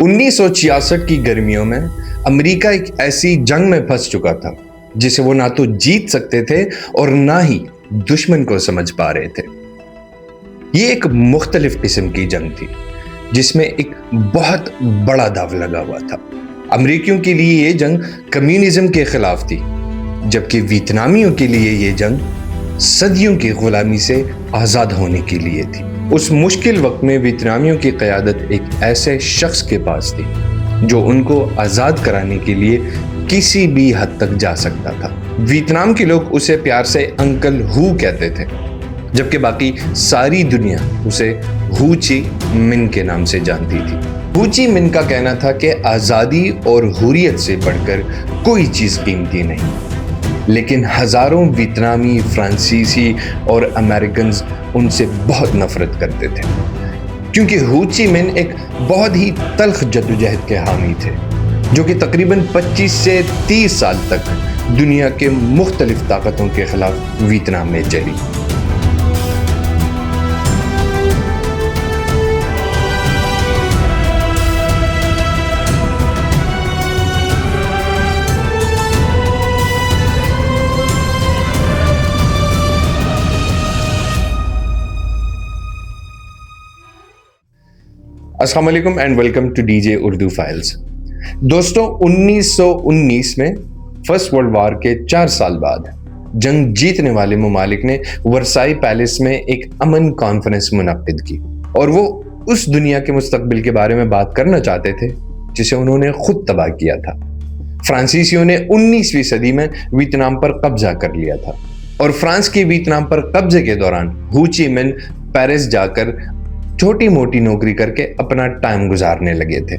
1966 کی گرمیوں میں امریکہ ایک ایسی جنگ میں پھنس چکا تھا جسے وہ نہ تو جیت سکتے تھے اور نہ ہی دشمن کو سمجھ پا رہے تھے۔ یہ ایک مختلف قسم کی جنگ تھی جس میں ایک بہت بڑا داو لگا ہوا تھا۔ امریکیوں کے لیے یہ جنگ کمیونزم کے خلاف تھی، جبکہ ویتنامیوں کے لیے یہ جنگ صدیوں کی غلامی سے آزاد ہونے کے لیے تھی۔ اس مشکل وقت میں ویتنامیوں کی قیادت ایک ایسے شخص کے پاس تھی جو ان کو آزاد کرانے کے لیے کسی بھی حد تک جا سکتا تھا۔ ویتنام کے لوگ اسے پیار سے انکل ہو کہتے تھے، جبکہ باقی ساری دنیا اسے ہو چی من کے نام سے جانتی تھی۔ ہو چی من کا کہنا تھا کہ آزادی اور حریت سے بڑھ کر کوئی چیز قیمتی نہیں، لیکن ہزاروں ویتنامی، فرانسیسی اور امریکنز ان سے بہت نفرت کرتے تھے، کیونکہ ہو چی من ایک بہت ہی تلخ جدوجہد کے حامی تھے جو کہ تقریباً 25 سے 30 سال تک دنیا کے مختلف طاقتوں کے خلاف ویتنام میں چلی۔ السلام علیکم and welcome to D J Urdu files. دوستوں، 1919 میں فرسٹ ورلڈ وار کے 4 سال بعد جنگ جیتنے والے ممالک نے ورسائی پیلس میں ایک امن کانفرنس منعقد کی، اور وہ اس دنیا کے مستقبل کے بارے میں بات کرنا چاہتے تھے جسے انہوں نے خود تباہ کیا تھا۔ فرانسیسیوں نے 19ویں صدی میں ویتنام پر قبضہ کر لیا تھا، اور فرانس کی ویتنام پر قبضے کے دوران ہو چی من پیرس جا کر چھوٹی موٹی نوکری کر کے اپنا ٹائم گزارنے لگے تھے۔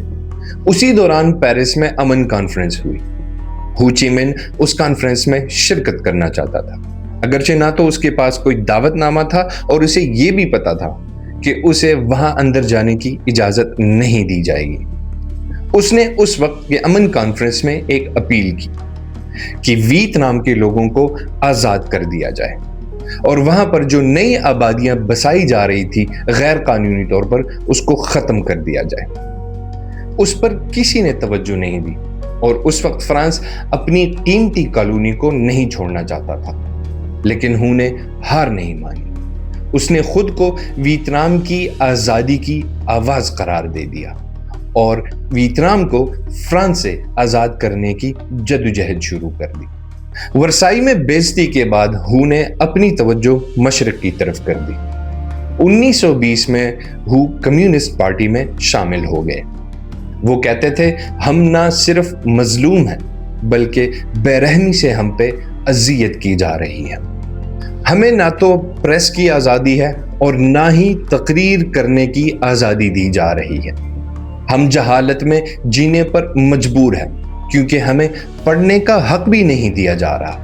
اسی دوران پیرس میں امن کانفرنس ہوئی۔ ہو چی من اس کانفرنس میں شرکت کرنا چاہتا تھا، اگرچہ نہ تو اس کے پاس کوئی دعوت نامہ تھا اور اسے یہ بھی پتا تھا کہ اسے وہاں اندر جانے کی اجازت نہیں دی جائے گی۔ اس نے اس وقت کے امن کانفرنس میں ایک اپیل کی کہ ویتنام کے لوگوں کو آزاد کر دیا جائے، اور وہاں پر جو نئی آبادیاں بسائی جا رہی تھی غیر قانونی طور پر، اس کو ختم کر دیا جائے۔ اس پر کسی نے توجہ نہیں دی، اور اس وقت فرانس اپنی قیمتی کالونی کو نہیں چھوڑنا چاہتا تھا، لیکن ہو نے ہار نہیں مانی۔ اس نے خود کو ویتنام کی آزادی کی آواز قرار دے دیا اور ویتنام کو فرانس سے آزاد کرنے کی جدوجہد شروع کر دی۔ ورسائی میں بے عزتی کے بعد ہو نے اپنی توجہ مشرق کی طرف کر دی۔ 1920 میں ہو کمیونسٹ پارٹی میں شامل ہو گئے۔ وہ کہتے تھے، ہم نہ صرف مظلوم ہیں بلکہ بے رحمی سے ہم پہ اذیت کی جا رہی ہے۔ ہمیں نہ تو پریس کی آزادی ہے اور نہ ہی تقریر کرنے کی آزادی دی جا رہی ہے۔ ہم جہالت میں جینے پر مجبور ہیں کیونکہ ہمیں پڑھنے کا حق بھی نہیں دیا جا رہا۔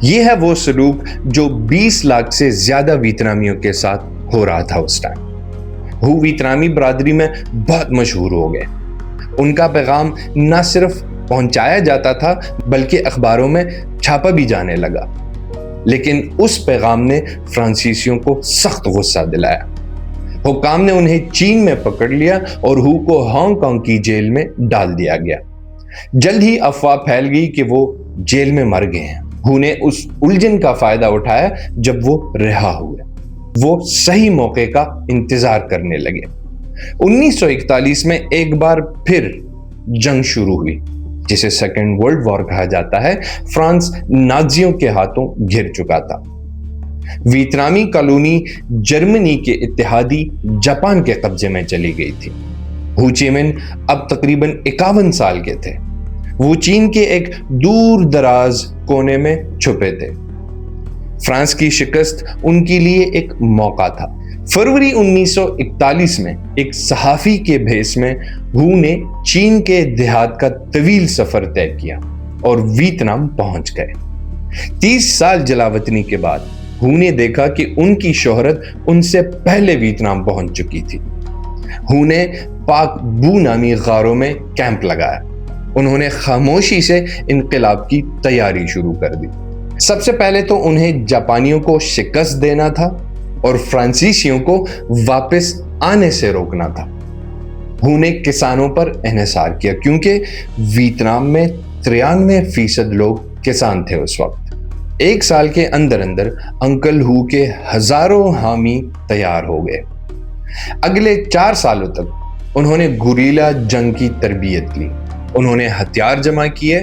یہ ہے وہ سلوک جو 20 لاکھ سے زیادہ ویتنامیوں کے ساتھ ہو رہا تھا اس ٹائم۔ ہو ویتنامی برادری میں بہت مشہور ہو گئے۔ ان کا پیغام نہ صرف پہنچایا جاتا تھا بلکہ اخباروں میں چھاپا بھی جانے لگا، لیکن اس پیغام نے فرانسیسیوں کو سخت غصہ دلایا۔ حکام نے انہیں چین میں پکڑ لیا اور ہو کو ہانگ کانگ کی جیل میں ڈال دیا گیا۔ جلد ہی افواہ پھیل گئی کہ وہ جیل میں مر گئے ہیں۔ ہو نے اس الجھن کا فائدہ اٹھایا جب وہ رہا ہوئے۔ وہ صحیح موقع کا انتظار کرنے لگے۔ 1941 میں ایک بار پھر جنگ شروع ہوئی جسے سیکنڈ ورلڈ وار کہا جاتا ہے۔ فرانس نازیوں کے ہاتھوں گھر چکا تھا۔ ویتنامی کالونی جرمنی کے اتحادی جاپان کے قبضے میں چلی گئی تھی۔ ہو چی من اب تقریباً 51 سال کے تھے۔ وہ چین کے ایک دور دراز کونے میں چھپے تھے۔ فرانس کی شکست ان کے لیے ایک موقع تھا۔ فروری 1941 میں ایک صحافی کے بھیس میں ہو نے چین کے دیہات کا طویل سفر طے کیا اور ویتنام پہنچ گئے۔ 30 سال جلاوطنی کے بعد ہو نے دیکھا کہ ان کی شہرت ان سے پہلے ویتنام پہنچ چکی تھی۔ ہو نے پاک بو نامی غاروں میں کیمپ لگایا۔ انہوں نے خاموشی سے انقلاب کی تیاری شروع کر دی۔ سب سے پہلے تو انہیں جاپانیوں کو شکست دینا تھا اور فرانسیسیوں کو واپس آنے سے روکنا تھا۔ ہو نے کسانوں پر انحصار کیا کیونکہ ویتنام میں 93% لوگ کسان تھے اس وقت۔ 1 سال کے اندر اندر انکل ہو کے ہزاروں حامی تیار ہو گئے۔ اگلے 4 سالوں تک انہوں نے گوریلا جنگ کی تربیت لی، انہوں نے ہتھیار جمع کیے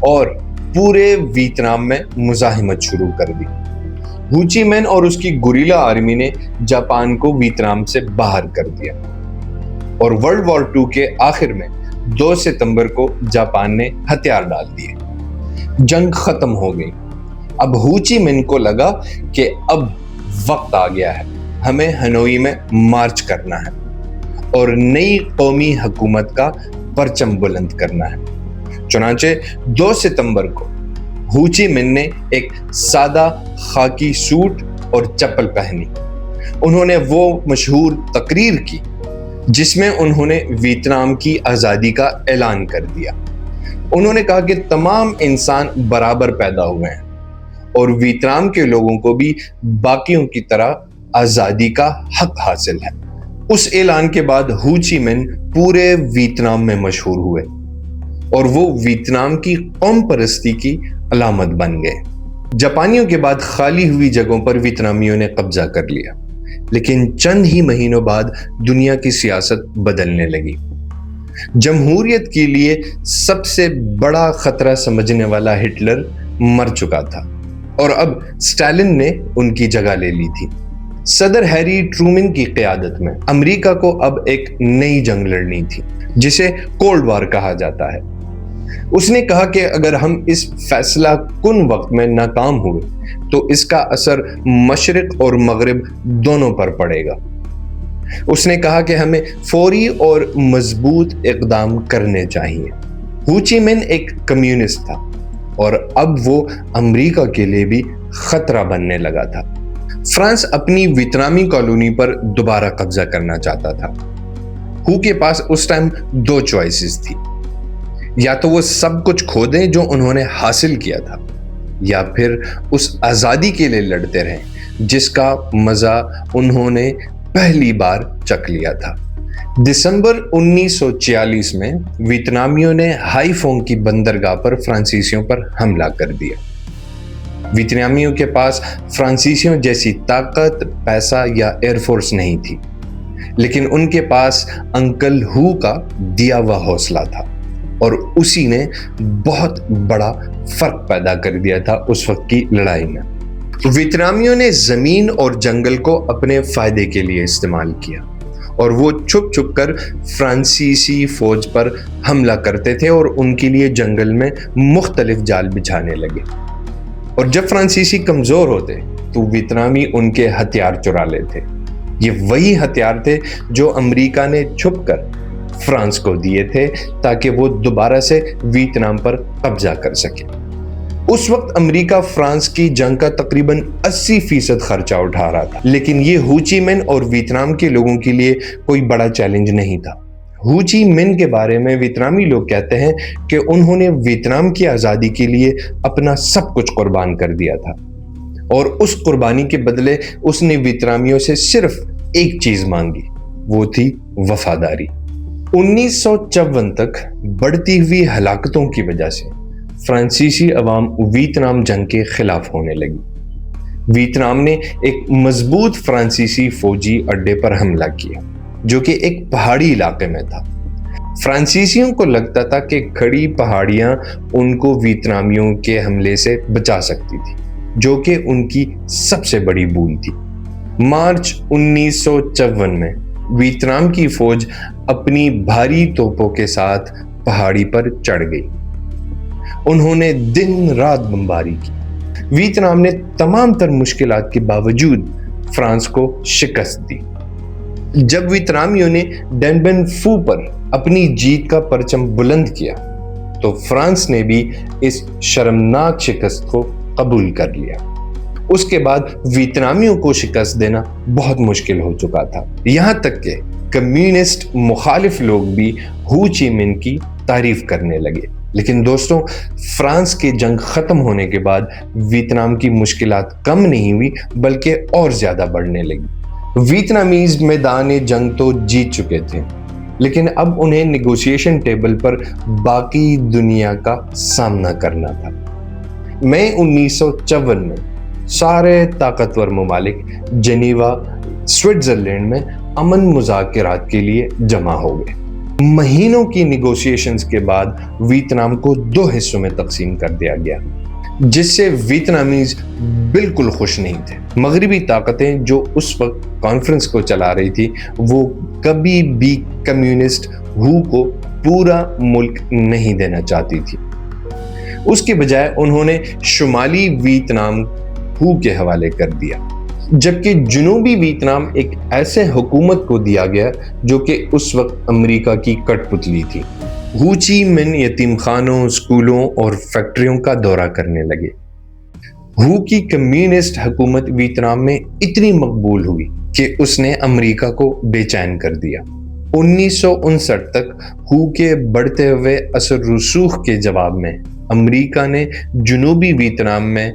اور پورے ویتنام میں مزاحمت شروع کر دی۔ ہو چی مین اور اس کی گوریلا آرمی نے جاپان کو ویتنام سے باہر کر دیا اور ورلڈ وار 2 کے آخر میں 2 ستمبر کو جاپان نے ہتھیار ڈال دیے۔ جنگ ختم ہو گئی۔ اب ہو چی مین کو لگا کہ اب وقت آ گیا ہے، ہمیں ہنوئی میں مارچ کرنا ہے اور نئی قومی حکومت کا پرچم بلند کرنا ہے۔ چنانچہ 2 ستمبر کو ہو چی مین نے ایک سادہ خاکی سوٹ اور چپل پہنی۔ انہوں نے وہ مشہور تقریر کی جس میں انہوں نے ویتنام کی آزادی کا اعلان کر دیا۔ انہوں نے کہا کہ تمام انسان برابر پیدا ہوئے ہیں اور ویتنام کے لوگوں کو بھی باقیوں کی طرح آزادی کا حق حاصل ہے۔ اس اعلان کے بعد ہو چی مین پورے ویتنام میں مشہور ہوئے اور وہ ویتنام کی قوم پرستی کی علامت بن گئے۔ جاپانیوں کے بعد خالی ہوئی جگہوں پر ویتنامیوں نے قبضہ کر لیا، لیکن چند ہی مہینوں بعد دنیا کی سیاست بدلنے لگی۔ جمہوریت کے لیے سب سے بڑا خطرہ سمجھنے والا ہٹلر مر چکا تھا اور اب اسٹالن نے ان کی جگہ لے لی تھی۔ صدر ہیری ٹرومن کی قیادت میں امریکہ کو اب ایک نئی جنگ لڑنی تھی جسے کولڈ وار کہا جاتا ہے۔ اس نے کہا کہ اگر ہم اس فیصلہ کن وقت میں ناکام ہوئے تو اس کا اثر مشرق اور مغرب دونوں پر پڑے گا۔ اس نے کہا کہ ہمیں فوری اور مضبوط اقدام کرنے چاہیے۔ ہو چی مین ایک کمیونسٹ تھا اور اب وہ امریکہ کے لیے بھی خطرہ بننے لگا تھا۔ فرانس اپنی ویتنامی کالونی پر دوبارہ قبضہ کرنا چاہتا تھا۔ ہو کے پاس اس ٹائم 2 چوائسز تھی، یا تو وہ سب کچھ کھو دیں جو انہوں نے حاصل کیا تھا، یا پھر اس آزادی کے لیے لڑتے رہیں جس کا مزہ انہوں نے پہلی بار چکھ لیا تھا۔ دسمبر 1946 میں ویتنامیوں نے ہائی فونگ کی بندرگاہ پر فرانسیسیوں پر حملہ کر دیا۔ ویتنامیوں کے پاس فرانسیسیوں جیسی طاقت، پیسہ یا ایئر فورس نہیں تھی، لیکن ان کے پاس انکل ہو کا دیا ہوا حوصلہ تھا اور اسی نے بہت بڑا فرق پیدا کر دیا تھا اس وقت کی لڑائی میں۔ ویتنامیوں نے زمین اور جنگل کو اپنے فائدے کے لیے استعمال کیا اور وہ چھپ چھپ کر فرانسیسی فوج پر حملہ کرتے تھے اور ان کے لیے جنگل میں مختلف جال بچھانے لگے۔ اور جب فرانسیسی کمزور ہوتے تو ویتنامی ان کے ہتھیار چرا لیتے۔ یہ وہی ہتھیار تھے جو امریکہ نے چھپ کر فرانس کو دیے تھے تاکہ وہ دوبارہ سے ویتنام پر قبضہ کر سکے۔ اس وقت امریکہ فرانس کی جنگ کا تقریباً 80% خرچہ اٹھا رہا تھا، لیکن یہ ہو چی مین اور ویتنام کے لوگوں کے لیے کوئی بڑا چیلنج نہیں تھا۔ ہو چی مین کے بارے میں ویتنامی لوگ کہتے ہیں کہ انہوں نے ویتنام کی آزادی کے لیے اپنا سب کچھ قربان کر دیا تھا اور اس قربانی کے بدلے اس نے ویتنامیوں سے صرف ایک چیز مانگی، وہ تھی وفاداری۔ 1954 تک بڑھتی ہوئی ہلاکتوں کی وجہ سے فرانسیسی عوام ویتنام جنگ کے خلاف ہونے لگی۔ ویتنام نے ایک مضبوط فرانسیسی فوجی اڈے پر حملہ کیا جو کہ ایک پہاڑی علاقے میں تھا۔ فرانسیسیوں کو لگتا تھا کہ کھڑی پہاڑیاں ان کو ویتنامیوں کے حملے سے بچا سکتی تھی، جو کہ ان کی سب سے بڑی بھول تھی۔ مارچ 1954 میں ویتنام کی فوج اپنی بھاری توپوں کے ساتھ پہاڑی پر چڑھ گئی۔ انہوں نے دن رات بمباری کی۔ ویتنام نے تمام تر مشکلات کے باوجود فرانس کو شکست دی۔ جب ویتنامیوں نے ڈین بین فو پر اپنی جیت کا پرچم بلند کیا تو فرانس نے بھی اس شرمناک شکست کو قبول کر لیا۔ اس کے بعد ویتنامیوں کو شکست دینا بہت مشکل ہو چکا تھا، یہاں تک کہ کمیونسٹ مخالف لوگ بھی ہو چی مین کی تعریف کرنے لگے۔ لیکن دوستوں، فرانس کی جنگ ختم ہونے کے بعد ویتنام کی مشکلات کم نہیں ہوئی بلکہ اور زیادہ بڑھنے لگی۔ ویتنامیز میدان جنگ تو جیت چکے تھے، لیکن اب انہیں نیگوشیشن ٹیبل پر باقی دنیا کا سامنا کرنا تھا۔ مئی 1954 میں سارے طاقتور ممالک جنیوا سوئٹزرلینڈ میں امن مذاکرات کے لیے جمع ہو گئے۔ مہینوں کی نیگوشیشنز کے بعد ویتنام کو 2 حصوں میں تقسیم کر دیا گیا، جس سے ویتنامیز بالکل خوش نہیں تھے۔ مغربی طاقتیں جو اس وقت کانفرنس کو چلا رہی تھی وہ کبھی بھی کمیونسٹ ہو کو پورا ملک نہیں دینا چاہتی تھی۔ اس کے بجائے انہوں نے شمالی ویتنام ہو کے حوالے کر دیا، جبکہ جنوبی ویتنام ایک ایسے حکومت کو دیا گیا جو کہ اس وقت امریکہ کی کٹ پتلی تھی۔ ہو چی من یتیم خانوں، اسکولوں اور فیکٹریوں کا دورہ کرنے لگے۔ ہو کی کمیونسٹ حکومت ویتنام میں اتنی مقبول ہوئی کہ اس نے امریکہ کو بے چین کر دیا۔ 1959 تک ہو کے بڑھتے ہوئے اثر رسوخ کے جواب میں امریکہ نے جنوبی ویتنام میں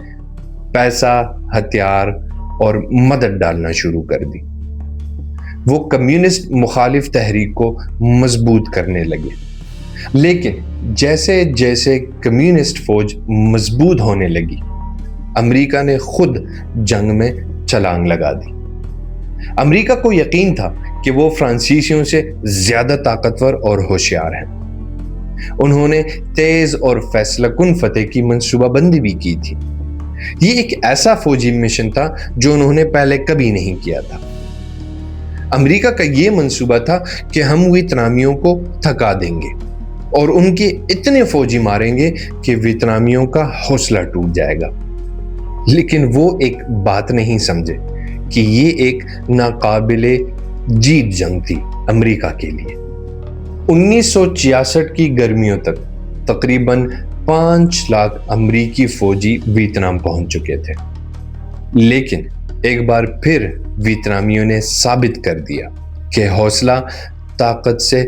پیسہ، ہتھیار اور مدد ڈالنا شروع کر دی۔ وہ کمیونسٹ مخالف تحریک کو مضبوط کرنے لگے، لیکن جیسے جیسے کمیونسٹ فوج مضبوط ہونے لگی، امریکہ نے خود جنگ میں چھلانگ لگا دی۔ امریکہ کو یقین تھا کہ وہ فرانسیسیوں سے زیادہ طاقتور اور ہوشیار ہیں۔ انہوں نے تیز اور فیصلہ کن فتح کی منصوبہ بندی بھی کی تھی۔ یہ ایک ایسا فوجی مشن تھا جو انہوں نے پہلے کبھی نہیں کیا تھا۔ امریکہ کا یہ منصوبہ تھا کہ ہم ویتنامیوں کو تھکا دیں گے اور ان کے اتنے فوجی ماریں گے کہ ویتنامیوں کا حوصلہ ٹوٹ جائے گا۔ لیکن وہ ایک بات نہیں سمجھے کہ یہ ایک ناقابل جیت جنگ تھی امریکہ کے لیے۔ 1966 کی گرمیوں تک تقریباً 5 لاکھ امریکی فوجی ویتنام پہنچ چکے تھے، لیکن ایک بار پھر ویتنامیوں نے ثابت کر دیا کہ حوصلہ طاقت سے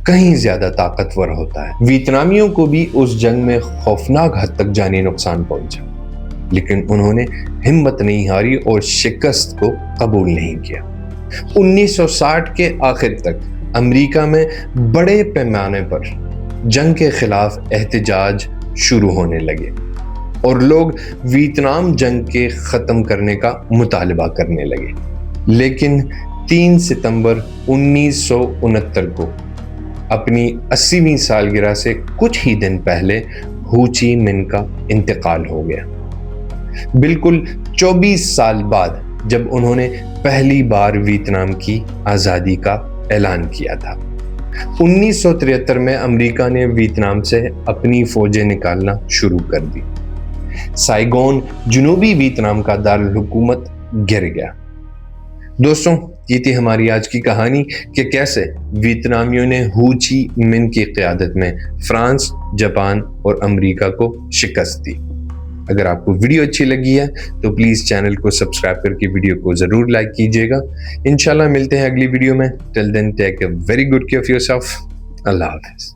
کہیں زیادہ طاقتور ہوتا ہے۔ ویتنامیوں کو بھی اس جنگ میں خوفناک حد تک جانی نقصان پہنچا، لیکن انہوں نے ہمت نہیں ہاری اور شکست کو قبول نہیں کیا۔ 1960 کے آخر تک امریکہ میں بڑے پیمانے پر جنگ کے خلاف احتجاج شروع ہونے لگے اور لوگ ویتنام جنگ کے ختم کرنے کا مطالبہ کرنے لگے۔ لیکن 3 ستمبر 1969 کو اپنی 80ویں سالگرہ سے کچھ ہی دن پہلے ہو چی من کا انتقال ہو گیا، بالکل 24 سال بعد جب انہوں نے پہلی بار ویتنام کی آزادی کا اعلان کیا تھا۔ 1973 میں امریکہ نے ویتنام سے اپنی فوجیں نکالنا شروع کر دی۔ سائگون جنوبی ویتنام کا دارالحکومت گر گیا۔ دوستوں، یہ تھی ہماری آج کی کہانی کہ کیسے ویتنامیوں نے ہو چی من کی قیادت میں فرانس، جاپان اور امریکہ کو شکست دی۔ اگر آپ کو ویڈیو اچھی لگی ہے تو پلیز چینل کو سبسکرائب کر کے ویڈیو کو ضرور لائک کیجیے گا۔ انشاءاللہ ملتے ہیں اگلی ویڈیو میں۔ Till then take a very good care of your self. اللہ حافظ۔